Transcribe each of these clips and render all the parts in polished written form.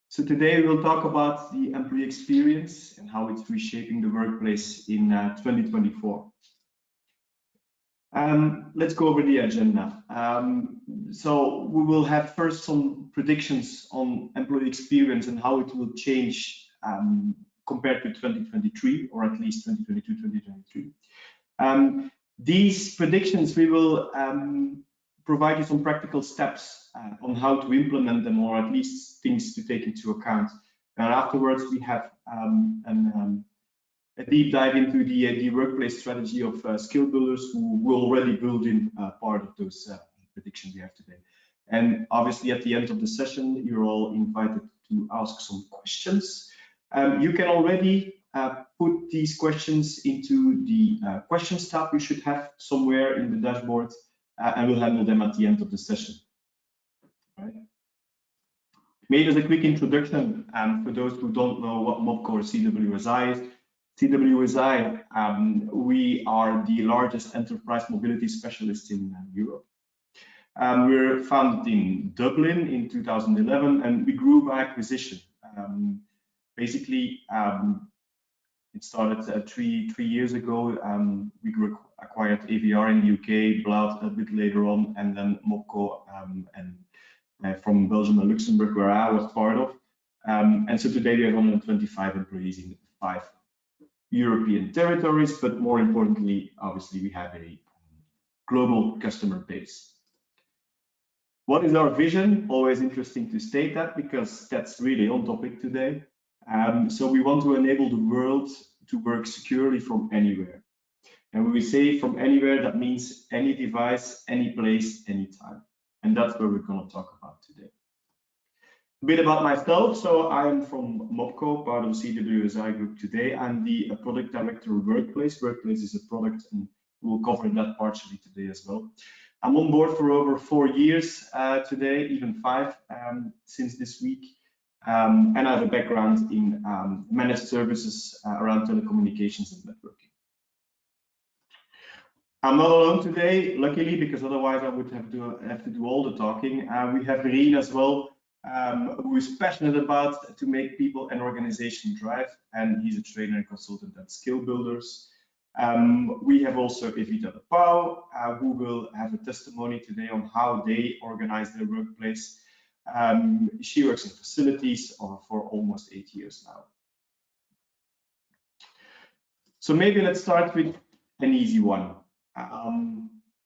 So today we'll talk about the employee experience and how it's reshaping the workplace in 2024. Let's go over the agenda. So we will have first some predictions on employee experience and how it will change compared to 2023, or at least 2022-2023. These predictions, we will provide you some practical steps on how to implement them, or at least things to take into account. And afterwards, we have a deep dive into the workplace strategy of Skill Builders, who will already build in part of those predictions we have today. And obviously, at the end of the session, you're all invited to ask some questions. You can already put these questions into the questions tab you should have somewhere in the dashboard, and we'll handle them at the end of the session. Right. Maybe as a quick introduction, for those who don't know what MOBCO or CWSI is. CWSI, we are the largest enterprise mobility specialist in Europe. We're founded in Dublin in 2011, and we grew by acquisition. Basically, it started three years ago. We acquired AVR in the UK, Blaud a bit later on, and then MOBCO from Belgium and Luxembourg, where I was part of. And so today we have 125 employees in 5 European territories, but more importantly, obviously, we have a global customer base. What is our vision? Always interesting to state that, because that's really on topic today. So we want to enable the world to work securely from anywhere. And when we say from anywhere, that means any device, any place, anytime. And that's what we're going to talk about today. A bit about myself. So I am from MOBCO, part of CWSI Group today. I'm the product director of Workplace. Workplace is a product, and we'll cover that partially today as well. I'm on board for over 4 years today, even 5 since this week. And I have a background in managed services around telecommunications and networking. I'm not alone today, luckily, because otherwise I would have to do all the talking. We have Rien as well, who is passionate about to make people and organization drive, and he's a trainer and consultant at Skill BuilderS. We have also Evita De Pauw, who will have a testimony today on how they organize their workplace. She works in facilities for almost 8 years now. So maybe let's start with an easy one.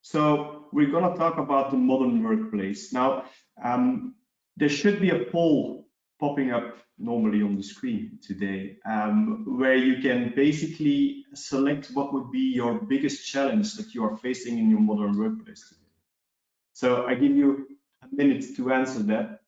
So we're going to talk about the modern workplace. Now, there should be a poll popping up normally on the screen today, where you can basically select what would be your biggest challenge that you are facing in your modern workplace today. So I give you a minute to answer that.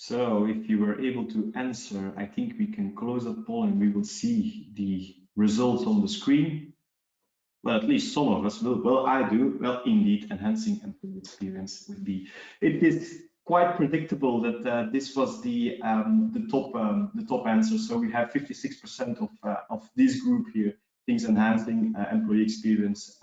So if you were able to answer, I think we can close the poll and we will see the results on the screen. Well, at least some of us will. Well, I do. Well, indeed, enhancing employee experience would be. It is quite predictable that this was the top answer. So we have 56% of this group here. Things enhancing employee experience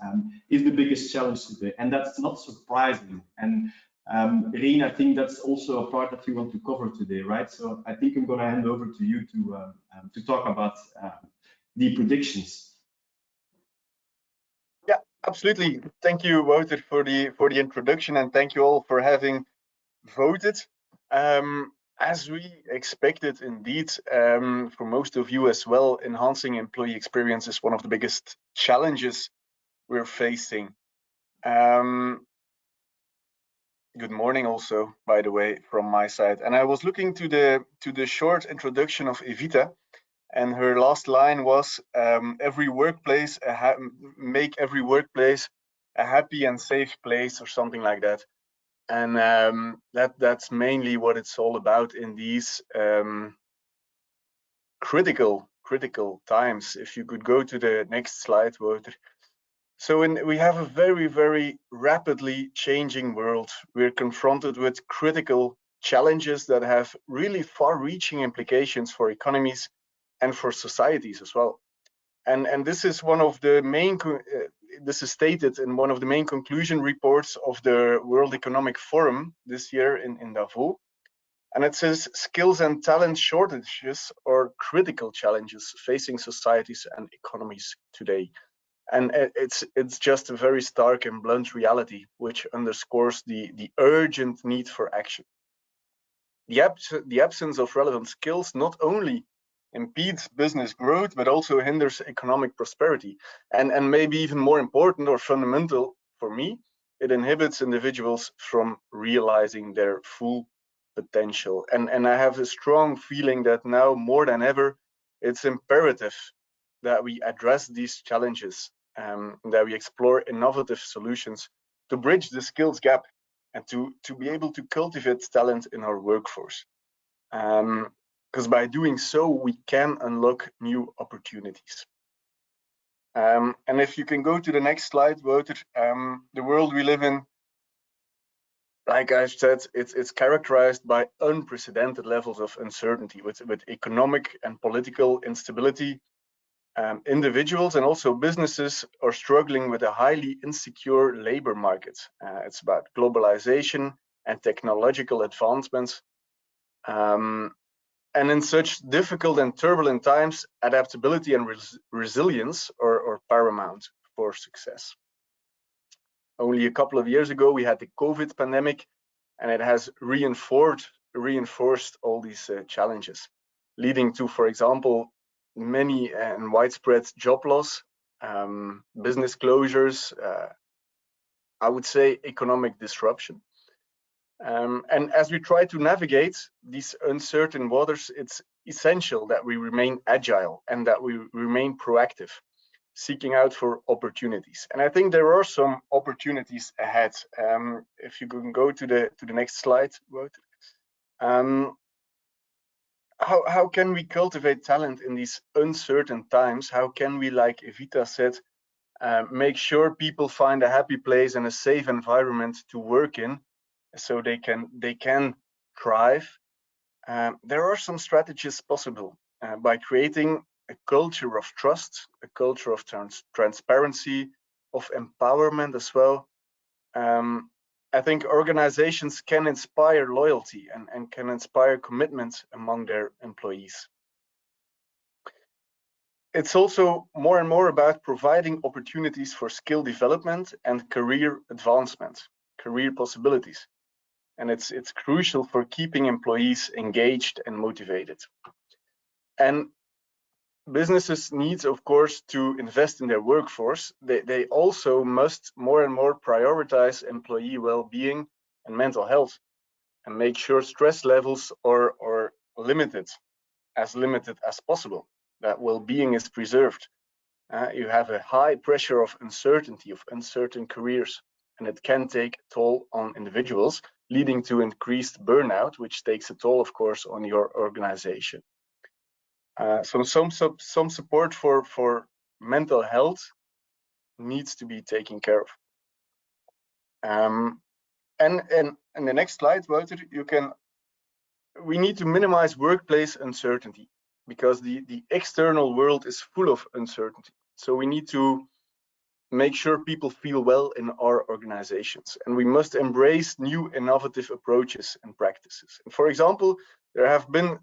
is the biggest challenge today, and that's not surprising. And Rien, I think that's also a part that we want to cover today, right? So I think I'm going to hand over to you to talk about the predictions. Yeah, absolutely. Thank you, Wouter, for the introduction, and thank you all for having voted. As we expected, indeed, for most of you as well, enhancing employee experience is one of the biggest challenges we're facing. Good morning also, by the way, from my side. And I was looking to the short introduction of Evita, and her last line was, make every workplace a happy and safe place, or something like that. And that's mainly what it's all about in these critical critical times. If you could go to the next slide, Wouter. So we have a very, very rapidly changing world. We're confronted with critical challenges that have really far-reaching implications for economies and for societies as well. And this is one of the main, this is stated in one of the main conclusion reports of the World Economic Forum this year in Davos. And it says skills and talent shortages are critical challenges facing societies and economies today. And it's just a very stark and blunt reality, which underscores the urgent need for action. The absence of relevant skills not only impedes business growth, but also hinders economic prosperity. And maybe even more important or fundamental for me, it inhibits individuals from realizing their full potential. And I have a strong feeling that now more than ever, it's imperative that we address these challenges, that we explore innovative solutions to bridge the skills gap and to be able to cultivate talent in our workforce. Because by doing so, we can unlock new opportunities. And if you can go to the next slide, Wouter, the world we live in, like I've said, it's characterized by unprecedented levels of uncertainty with economic and political instability. Individuals and also businesses are struggling with a highly insecure labor market. It's about globalization and technological advancements. And in such difficult and turbulent times, adaptability and resilience are paramount for success. Only a couple of years ago, we had the COVID pandemic, and it has reinforced all these challenges, leading to, for example, many and widespread job loss, business closures, I would say economic disruption. And as we try to navigate these uncertain waters, it's essential that we remain agile and that we remain proactive, seeking out for opportunities. And I think there are some opportunities ahead. If you can go to the next slide, Wouter. How can we cultivate talent in these uncertain times? How can we, like Evita said, make sure people find a happy place and a safe environment to work in, so they can thrive? There are some strategies possible by creating a culture of trust, a culture of transparency, of empowerment as well. I think organizations can inspire loyalty and can inspire commitment among their employees. It's also more and more about providing opportunities for skill development and career advancement, career possibilities. And it's crucial for keeping employees engaged and motivated. And businesses need, of course, to invest in their workforce. They also must more and more prioritize employee well-being and mental health, and make sure stress levels are limited as possible, that well-being is preserved. You have a high pressure of uncertainty, of uncertain careers, and it can take a toll on individuals, leading to increased burnout, which takes a toll, of course, on your organization. So some support for mental health needs to be taken care of. And the next slide, Wouter, we need to minimize workplace uncertainty, because the external world is full of uncertainty. So we need to make sure people feel well in our organizations, and we must embrace new innovative approaches and practices. And for example, there have been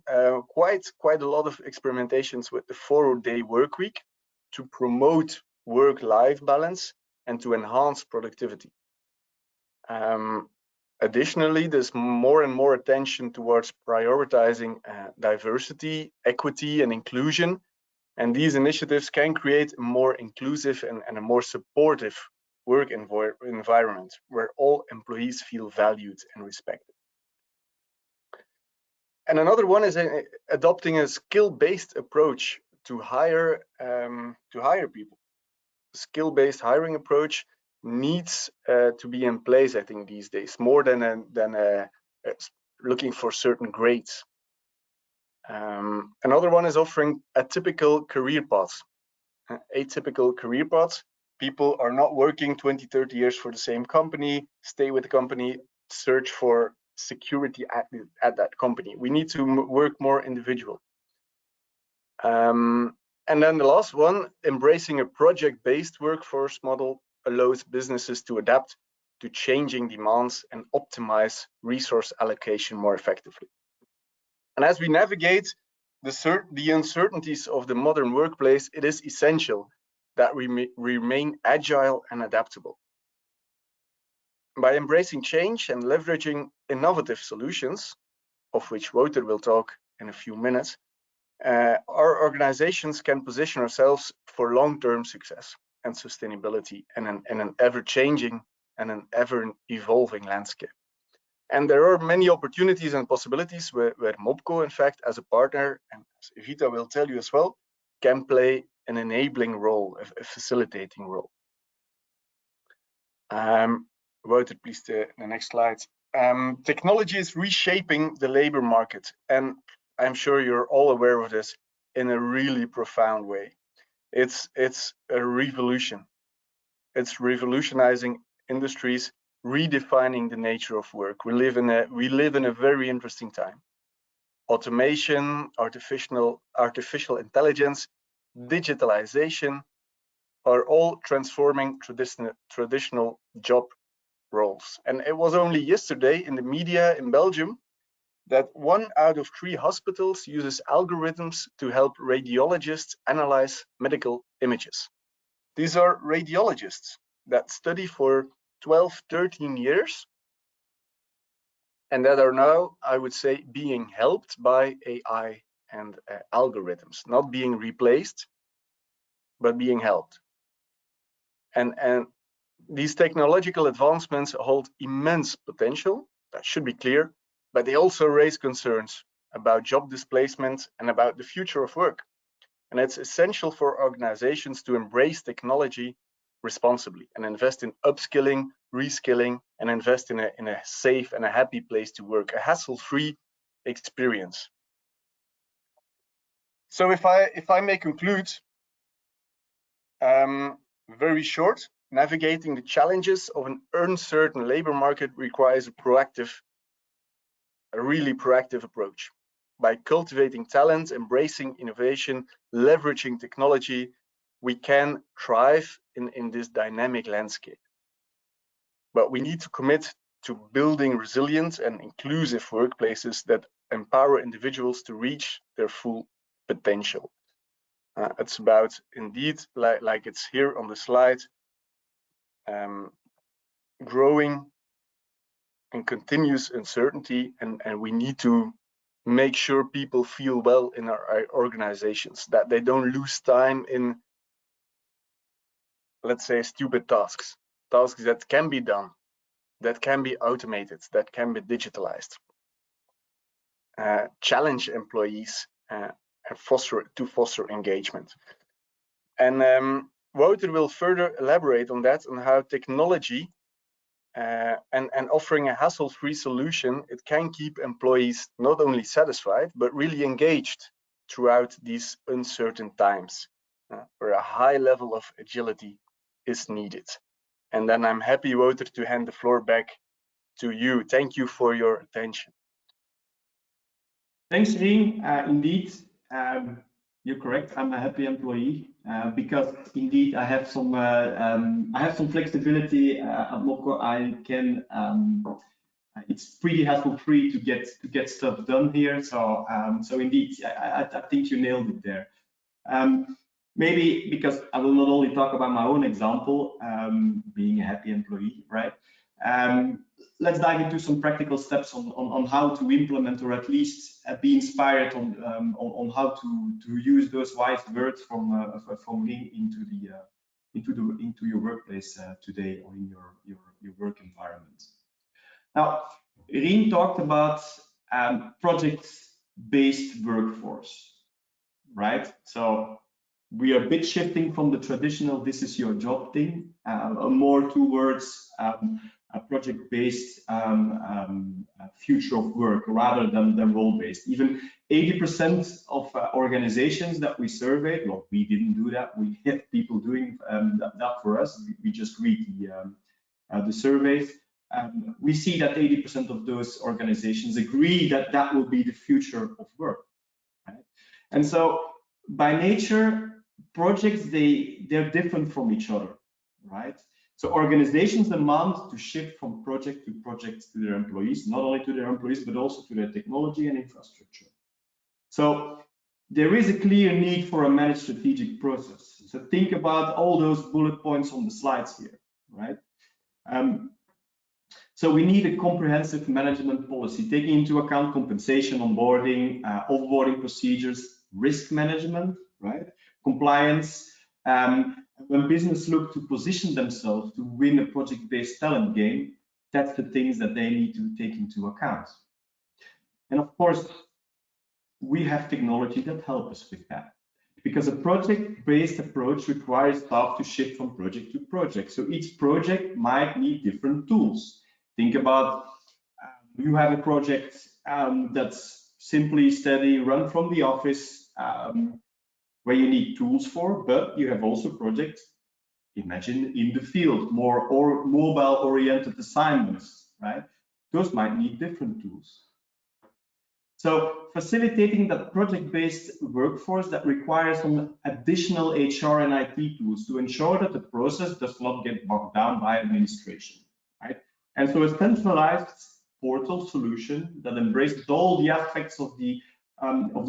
quite a lot of experimentations with the 4-day work week to promote work-life balance and to enhance productivity. Additionally, there's more and more attention towards prioritizing diversity, equity, and inclusion. And these initiatives can create a more inclusive and a more supportive work environment where all employees feel valued and respected. And another one is adopting a skill-based approach to hire people. Skill-based hiring approach needs to be in place, I think, these days, more than looking for certain grades. Another one is offering atypical career paths. Atypical career paths. People are not working 20, 30 years for the same company, stay with the company, search for security at that company. We need to work more individual. And then the last one, embracing a project-based workforce model allows businesses to adapt to changing demands and optimize resource allocation more effectively. And as we navigate the uncertainties of the modern workplace, it is essential that we remain agile and adaptable. By embracing change and leveraging innovative solutions, of which Wouter will talk in a few minutes, our organizations can position ourselves for long-term success and sustainability in an ever-changing and an ever-evolving landscape. And there are many opportunities and possibilities where Mobco, in fact, as a partner, and as Evita will tell you as well, can play an enabling role, a facilitating role. Wouter, please, the next slide. Technology is reshaping the labor market, and I'm sure you're all aware of this in a really profound way. It's a revolution. It's revolutionizing industries, redefining the nature of work. We live in a very interesting time. Automation, artificial intelligence, digitalization are all transforming traditional job roles. And it was only yesterday in the media in Belgium that 1 out of 3 hospitals uses algorithms to help radiologists analyze medical images. These are radiologists that study for 12, 13 years and that are now, I would say, being helped by AI and algorithms, not being replaced, but being helped. And these technological advancements hold immense potential, that should be clear, but they also raise concerns about job displacement and about the future of work. And it's essential for organizations to embrace technology responsibly and invest in upskilling, reskilling, and invest in a safe and a happy place to work, a hassle-free experience. So if I may conclude, very short, navigating the challenges of an uncertain labor market requires a really proactive approach. By cultivating talent, embracing innovation, leveraging technology, we can thrive in this dynamic landscape. But we need to commit to building resilient and inclusive workplaces that empower individuals to reach their full potential. It's about, indeed, like it's here on the slide, growing and continuous uncertainty, and we need to make sure people feel well in our organizations, that they don't lose time in, let's say, stupid tasks that can be done, that can be automated, that can be digitalized. Challenge employees and foster engagement. And Wouter will further elaborate on that, on how technology and offering a hassle-free solution, it can keep employees not only satisfied, but really engaged throughout these uncertain times, where a high level of agility is needed. And then I'm happy, Wouter, to hand the floor back to you. Thank you for your attention. Thanks, Rien. Indeed, you're correct. I'm a happy employee because indeed I have some flexibility at Mobco. I can. It's pretty hassle-free to get stuff done here. So indeed, I think you nailed it there. Maybe because I will not only talk about my own example, being a happy employee, right? Let's dive into some practical steps on how to implement, or at least be inspired on how to use those wise words from Rien into your workplace today, or in your work environment. Now, Rien talked about project-based workforce, right? So we are a bit shifting from the traditional "this is your job" thing, more towards a project-based future of work rather than role-based. Even 80% of organizations that we surveyed, well, we didn't do that. We had people doing that for us. We just read the surveys. We see that 80% of those organizations agree that that will be the future of work. Right? And so, by nature, projects they're different from each other, right? So organizations demand to shift from project to project to their employees, not only to their employees, but also to their technology and infrastructure. So there is a clear need for a managed strategic process. So think about all those bullet points on the slides here, right? So we need a comprehensive management policy, taking into account compensation, onboarding, offboarding procedures, risk management, right? Compliance. When business look to position themselves to win a project-based talent game, that's the things that they need to take into account. And of course, we have technology that helps us with that, because a project-based approach requires staff to shift from project to project. So each project might need different tools. Think about you have a project that's simply steady, run from the office, where you need tools for, but you have also projects, imagine in the field, more or mobile-oriented assignments, right? Those might need different tools. So facilitating that project-based workforce that requires some additional HR and IT tools to ensure that the process does not get bogged down by administration, right? And so a centralized portal solution that embraces all the aspects of the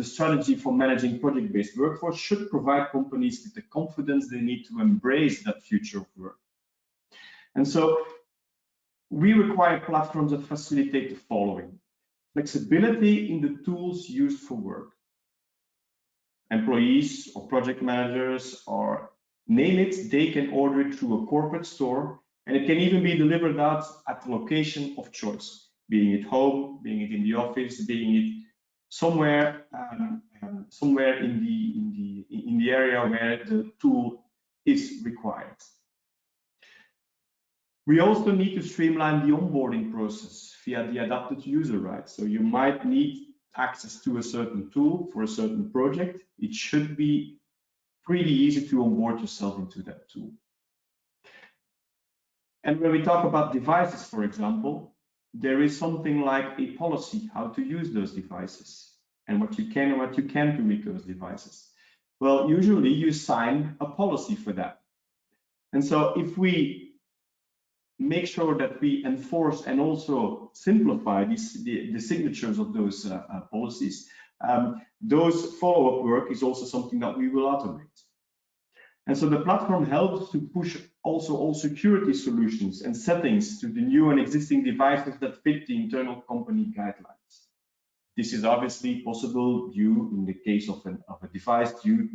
strategy for managing project-based workforce should provide companies with the confidence they need to embrace that future of work. And so we require platforms that facilitate the following: flexibility in the tools used for work. Employees or project managers or name it, they can order it through a corporate store, and it can even be delivered out at the location of choice, being it home, being it in the office, being it somewhere in the area where the tool is required. We also need to streamline the onboarding process via the adapted user rights. So you might need access to a certain tool for a certain project. It should be pretty easy to onboard yourself into that tool. And when we talk about devices, for example, there is something like a policy how to use those devices and what you can and what you can't do with those devices. Well, usually you sign a policy for that. And so if we make sure that we enforce and also simplify the signatures of those policies, those follow-up work is also something that we will automate. And so the platform helps to push also all security solutions and settings to the new and existing devices that fit the internal company guidelines. This is obviously possible due, in the case of a device, due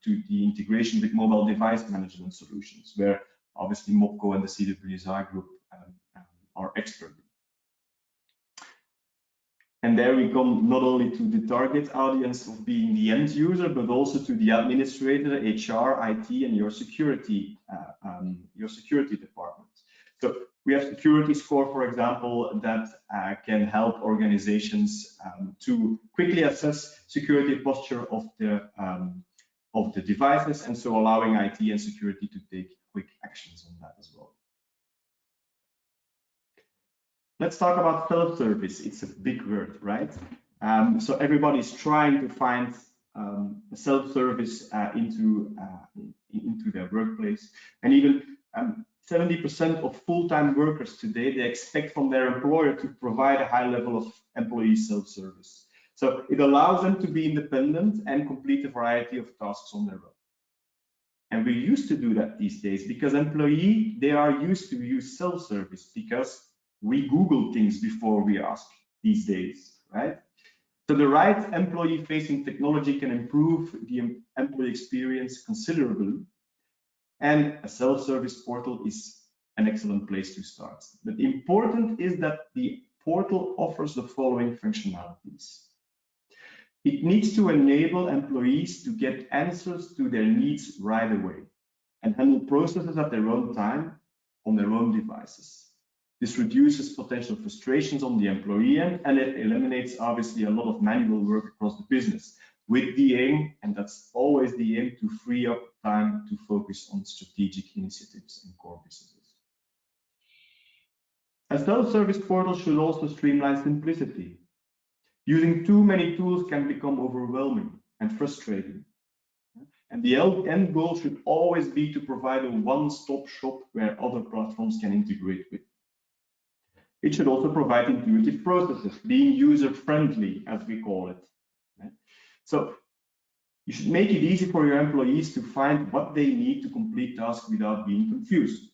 to the integration with mobile device management solutions, where obviously MOPCO and the CWSI group are expert. And there we come not only to the target audience of being the end user, but also to the administrator, HR, IT, and your security department. So we have security score, for example, that can help organizations to quickly assess security posture of the devices, and so allowing IT and security to take quick actions on that as well. Let's talk about self-service. It's a big word, right? So everybody's trying to find self-service into their workplace, and even 70% of full-time workers today, they expect from their employer to provide a high level of employee self-service. So it allows them to be independent and complete a variety of tasks on their own. And we used to do that these days because employees, they are used to use self-service because we Google things before we ask these days, right? So the right employee-facing technology can improve the employee experience considerably, and a self-service portal is an excellent place to start. But important is that the portal offers the following functionalities. It needs to enable employees to get answers to their needs right away and handle processes at their own time on their own devices. This reduces potential frustrations on the employee end, and it eliminates obviously a lot of manual work across the business, with the aim, and that's always the aim, to free up time to focus on strategic initiatives and core businesses. A self-service portal should also streamline simplicity. Using too many tools can become overwhelming and frustrating. And the end goal should always be to provide a one-stop shop where other platforms can integrate with. It should also provide intuitive processes, being user-friendly, as we call it. So you should make it easy for your employees to find what they need to complete tasks without being confused.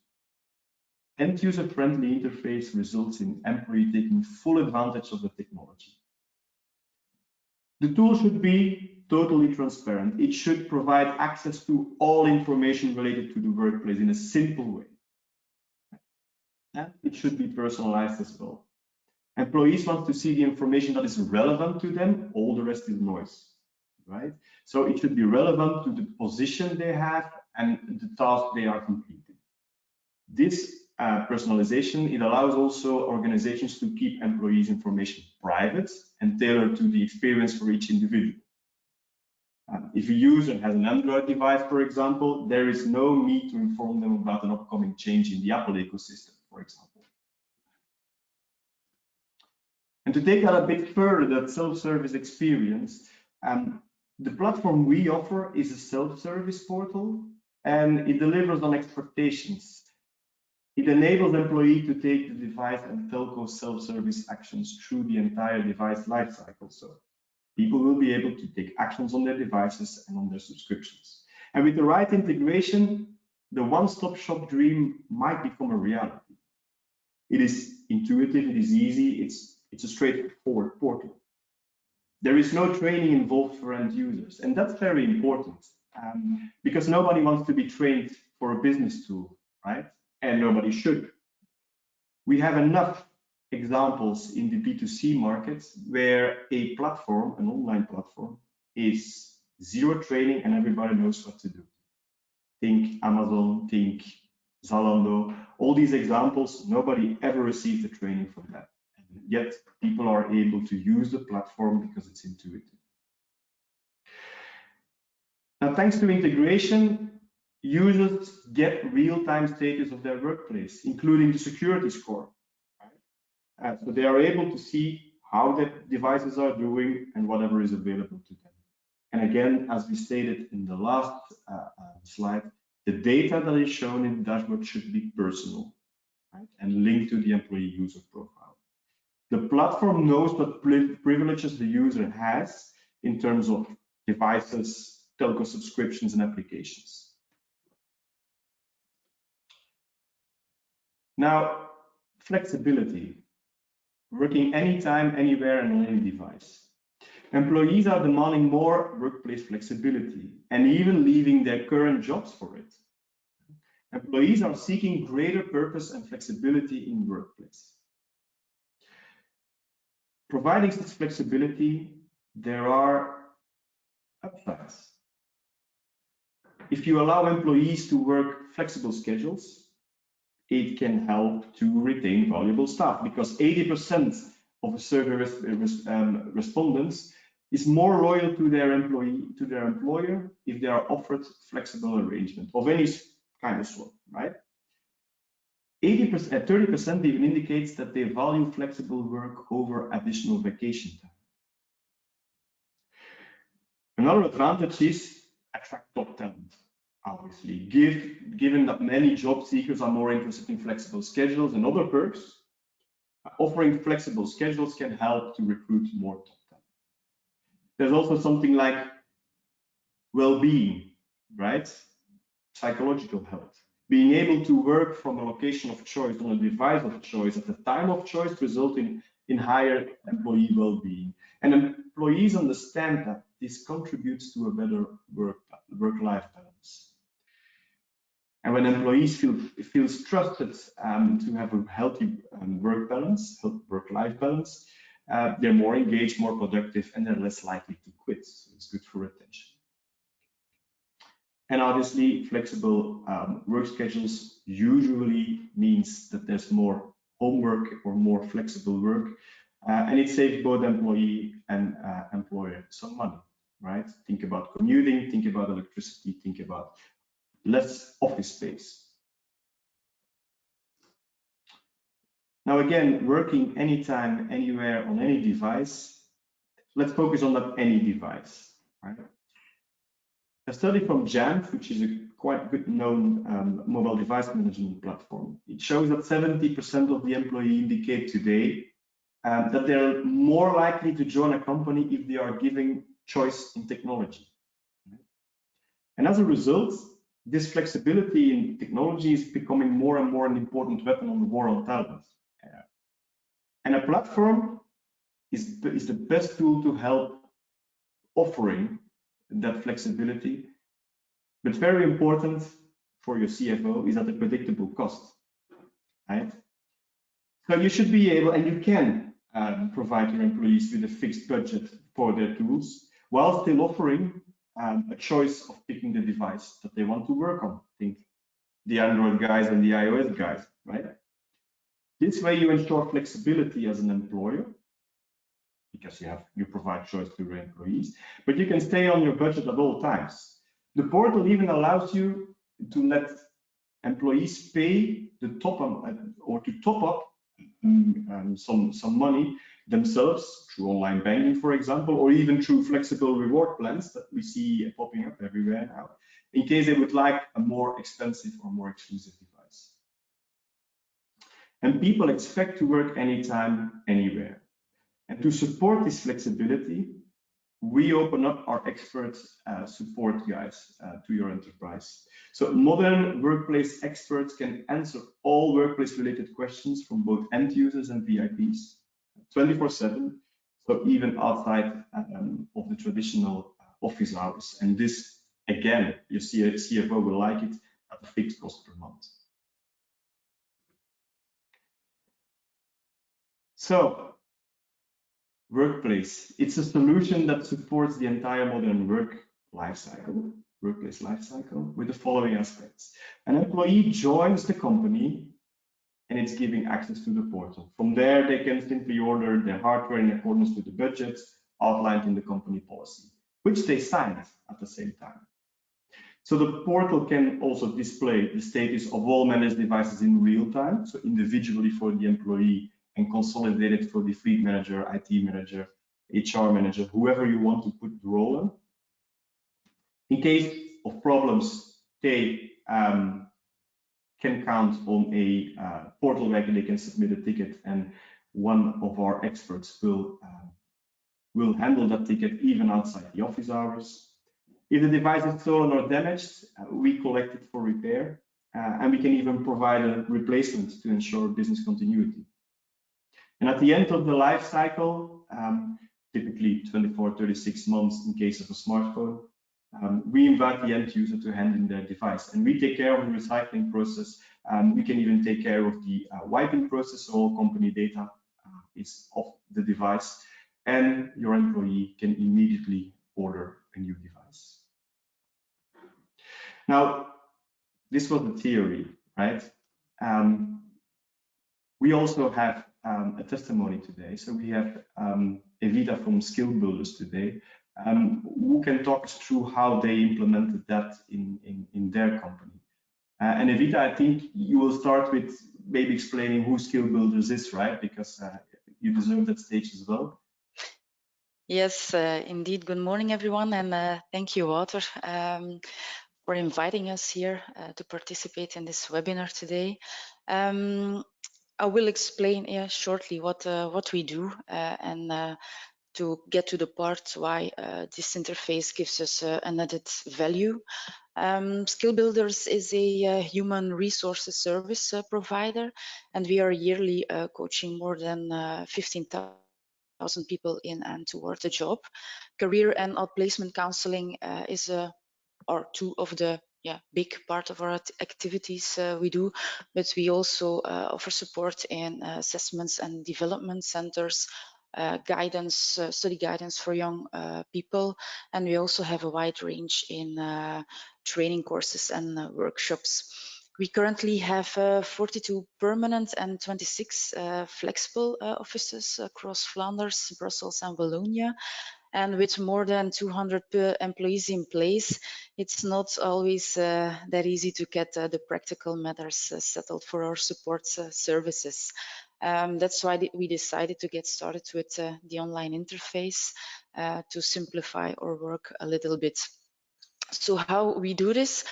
And user-friendly interface results in employee taking full advantage of the technology. The tool should be totally transparent. It should provide access to all information related to the workplace in a simple way. And it should be personalized as well. Employees want to see the information that is relevant to them. All the rest is noise, right? So it should be relevant to the position they have and the task they are completing. This personalization, it allows also organizations to keep employees' information private and tailored to the experience for each individual. If a user has an Android device, for example, there is no need to inform them about an upcoming change in the Apple ecosystem, for example. And to take that a bit further, that self-service experience, the platform we offer is a self-service portal, and it delivers on expectations. It enables employees to take the device and telco self-service actions through the entire device lifecycle. So people will be able to take actions on their devices and on their subscriptions. And with the right integration, the one-stop shop dream might become a reality. It is intuitive, it is easy, it's a straightforward portal. There is no training involved for end users, and that's very important because nobody wants to be trained for a business tool, right? And nobody should. We have enough examples in the B2C markets where a platform, an online platform, is zero training and everybody knows what to do. Think Amazon, think Zalando, all these examples, nobody ever received the training from that. And yet people are able to use the platform because it's intuitive. Now, thanks to integration, users get real-time status of their workplace, including the security score. Right? So they are able to see how the devices are doing and whatever is available to them. And again, as we stated in the last slide, the data that is shown in the dashboard should be personal, right? And linked to the employee user profile. The platform knows what privileges the user has in terms of devices, telco subscriptions, and applications. Now, flexibility, working anytime, anywhere, and on any device. Employees are demanding more workplace flexibility and even leaving their current jobs for it. Employees are seeking greater purpose and flexibility in the workplace. Providing such flexibility, there are upsides. If you allow employees to work flexible schedules, it can help to retain valuable staff because 80% of survey respondents is more loyal to their employer if they are offered flexible arrangement of any kind of sort, right? 30% even indicates that they value flexible work over additional vacation time. Another advantage is attract top talent. Obviously, given that many job seekers are more interested in flexible schedules and other perks, offering flexible schedules can help to recruit more top talent. There's also something like well-being, right? Psychological health. Being able to work from a location of choice on a device of choice at the time of choice results in higher employee well-being. And employees understand that this contributes to a better work-life balance. And when employees feel trusted to have a healthy work-life balance, they're more engaged, more productive, and they're less likely to quit. So it's good for retention. And obviously, flexible work schedules usually means that there's more homework or more flexible work. And it saves both employee and employer some money, right? Think about commuting, think about electricity, think about less office space. Now again, working anytime, anywhere, on any device. Let's focus on that any device, right? A study from Jamf, which is a quite good known mobile device management platform, it shows that 70% of the employees indicate today that they're more likely to join a company if they are given choice in technology. And as a result, this flexibility in technology is becoming more and more an important weapon on the war on talent. And a platform is the best tool to help offering that flexibility. But very important for your CFO is at a predictable cost, right? So you should be able, and you can provide your employees with a fixed budget for their tools, while still offering a choice of picking the device that they want to work on. Think the Android guys and the iOS guys, right? This way you ensure flexibility as an employer, because you provide choice to your employees, but you can stay on your budget at all times. The portal even allows you to let employees pay the top up some money themselves through online banking, for example, or even through flexible reward plans that we see popping up everywhere now, in case they would like a more expensive or more exclusive device. And people expect to work anytime, anywhere. And to support this flexibility, we open up our expert support guides to your enterprise. So modern workplace experts can answer all workplace-related questions from both end users and VIPs, 24/7, so even outside of the traditional office hours. And this, again, your CFO will like it, at a fixed cost per month. So, workplace, it's a solution that supports the entire modern workplace lifecycle, with the following aspects. An employee joins the company and it's giving access to the portal. From there, they can simply order their hardware in accordance with the budget outlined in the company policy, which they signed at the same time. So the portal can also display the status of all managed devices in real time, so individually for the employee, and consolidate it for the fleet manager, IT manager, HR manager, whoever you want to put the role in. In case of problems, they can count on a portal where they can submit a ticket, and one of our experts will handle that ticket even outside the office hours. If the device is stolen or damaged, we collect it for repair, and we can even provide a replacement to ensure business continuity. And at the end of the life cycle, typically 24-36 months in case of a smartphone, we invite the end user to hand in their device, and we take care of the recycling process. We can even take care of the wiping process, so all company data is off the device, and your employee can immediately order a new device. Now, this was the theory, right? We also have a testimony today. So we have Evita from Skill BuilderS today, who can talk us through how they implemented that in their company. And Evita, I think you will start with maybe explaining who Skill BuilderS is, right? Because you deserve that stage as well. Yes, indeed. Good morning, everyone, and thank you, Wouter, for inviting us here to participate in this webinar today. I will explain shortly what we do and to get to the part why this interface gives us an added value. Skill BuilderS is a human resources service provider, and we are yearly coaching more than 15,000 people in and toward a job. Career and outplacement counseling is or two of the big part of our activities we do, but we also offer support in assessments and development centers, guidance, study guidance for young people, and we also have a wide range in training courses and workshops. We currently have 42 permanent and 26 flexible offices across Flanders, Brussels and Wallonia. And with more than 200 employees in place, it's not always that easy to get the practical matters settled for our support services. That's why we decided to get started with the online interface to simplify our work a little bit. So how we do this?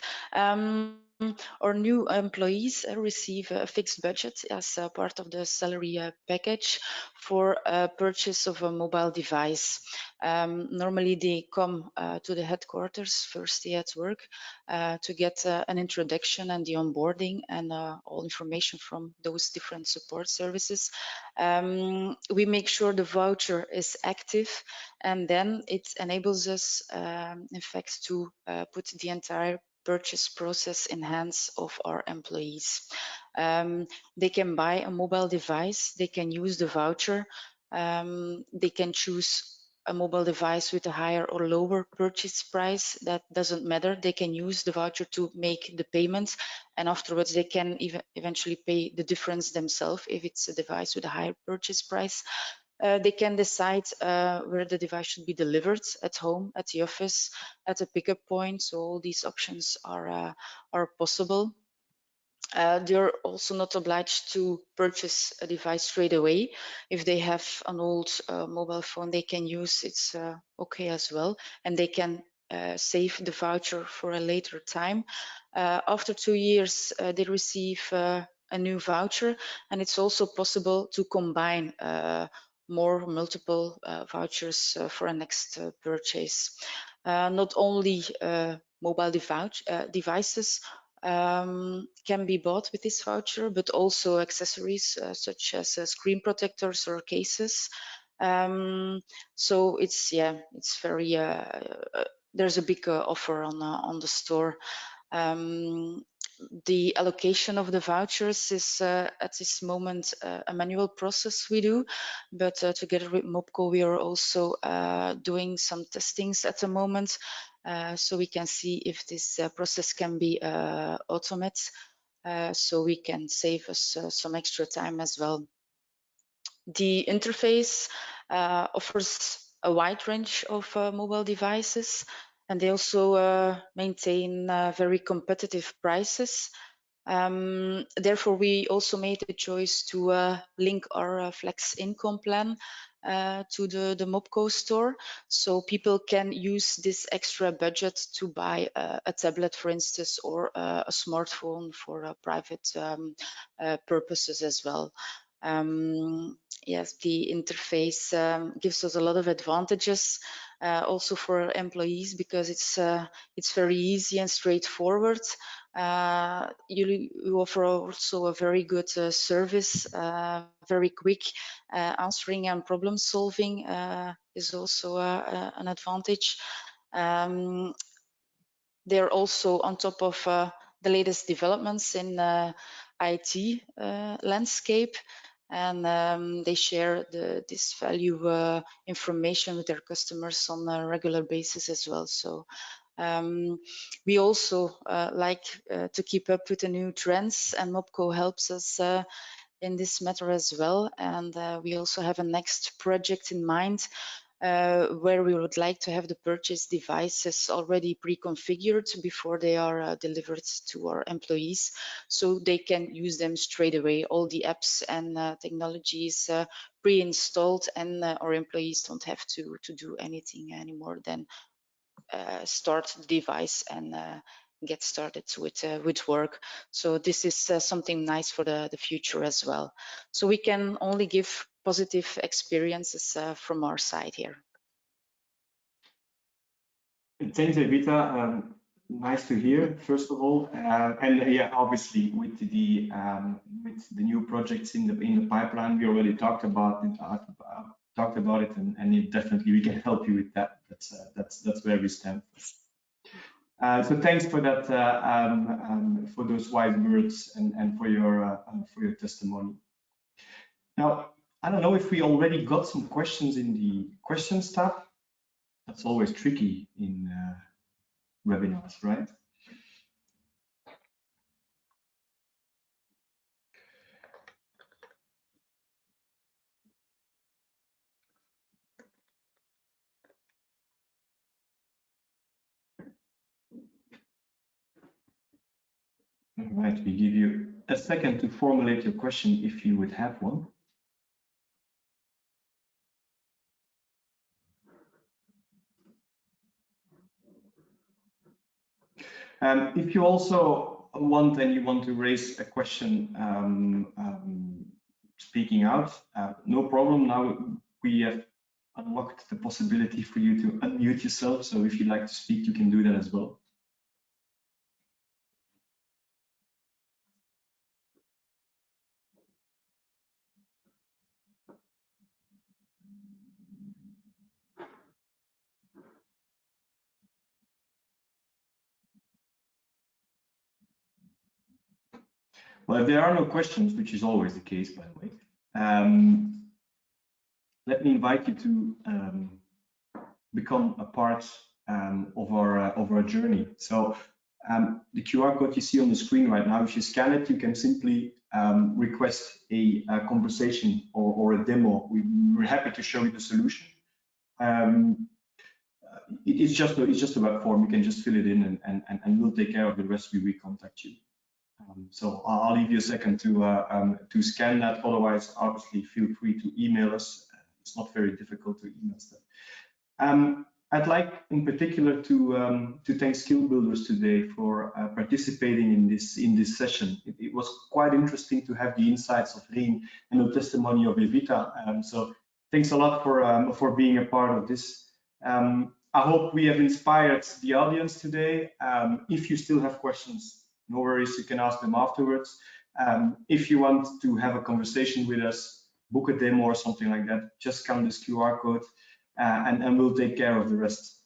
Our new employees receive a fixed budget as part of the salary package for purchase of a mobile device. Normally they come to the headquarters first day at work to get an introduction and the onboarding and all information from those different support services. We make sure the voucher is active, and then it enables us in fact to put the entire purchase process in hands of our employees. They can buy a mobile device, they can use the voucher, they can choose a mobile device with a higher or lower purchase price. That doesn't matter. They can use the voucher to make the payment, and afterwards they can eventually pay the difference themselves if it's a device with a higher purchase price. They can decide where the device should be delivered, at home, at the office, at a pickup point. So all these options are possible. They're also not obliged to purchase a device straight away. If they have an old mobile phone they can use, it's okay as well, and they can save the voucher for a later time. After 2 years they receive a new voucher, and it's also possible to combine multiple vouchers for a next purchase. Not only mobile devices can be bought with this voucher, but also accessories such as screen protectors or cases. So it's very there's a big offer on the store. The allocation of the vouchers is at this moment a manual process we do, but together with MOPCO we are also doing some testings at the moment, so we can see if this process can be automated, so we can save us some extra time as well. The interface offers a wide range of mobile devices, and they also maintain very competitive prices. Therefore, we also made the choice to link our flex income plan to the MOPCO store, so people can use this extra budget to buy a tablet, for instance, or a smartphone for private purposes as well. Yes, the interface gives us a lot of advantages also for employees, because it's very easy and straightforward. You offer also a very good service, very quick answering and problem solving is also an advantage. They're also on top of the latest developments in IT landscape, and they share this value information with their customers on a regular basis as well. So we also like to keep up with the new trends, and MOPCO helps us in this matter as well. And we also have a next project in mind where we would like to have the purchase devices already pre-configured before they are delivered to our employees, so they can use them straight away. All the apps and technologies pre-installed, and our employees don't have to do anything anymore than start the device and get started with work. So this is something nice for the future as well. So we can only give positive experiences from our side here. Thanks, Evita. Nice to hear, first of all, and yeah, obviously with the new projects in the pipeline, we already talked about it, and it definitely we can help you with that. That's where we stand. So thanks for that, for those wise words and for your testimony. Now, I don't know if we already got some questions in the questions tab. That's always tricky in webinars, right? All right, we give you a second to formulate your question if you would have one. If you also want and you want to raise a question speaking out, no problem. Now we have unlocked the possibility for you to unmute yourself. So if you'd like to speak, you can do that as well. Well, if there are no questions, which is always the case, by the way, let me invite you to become a part of our journey. So the QR code you see on the screen right now, if you scan it, you can simply request a conversation or a demo. We're happy to show you the solution. It's just a web form. You can just fill it in, and we'll take care of the rest. We contact you. So I'll leave you a second to scan that. Otherwise, obviously, feel free to email us. It's not very difficult to email stuff. I'd like, in particular, to thank Skill Builders today for participating in this session. It was quite interesting to have the insights of Rien and the testimony of Evita. So thanks a lot for being a part of this. I hope we have inspired the audience today. If you still have questions, no worries, you can ask them afterwards. If you want to have a conversation with us, book a demo or something like that, just scan this QR code and we'll take care of the rest.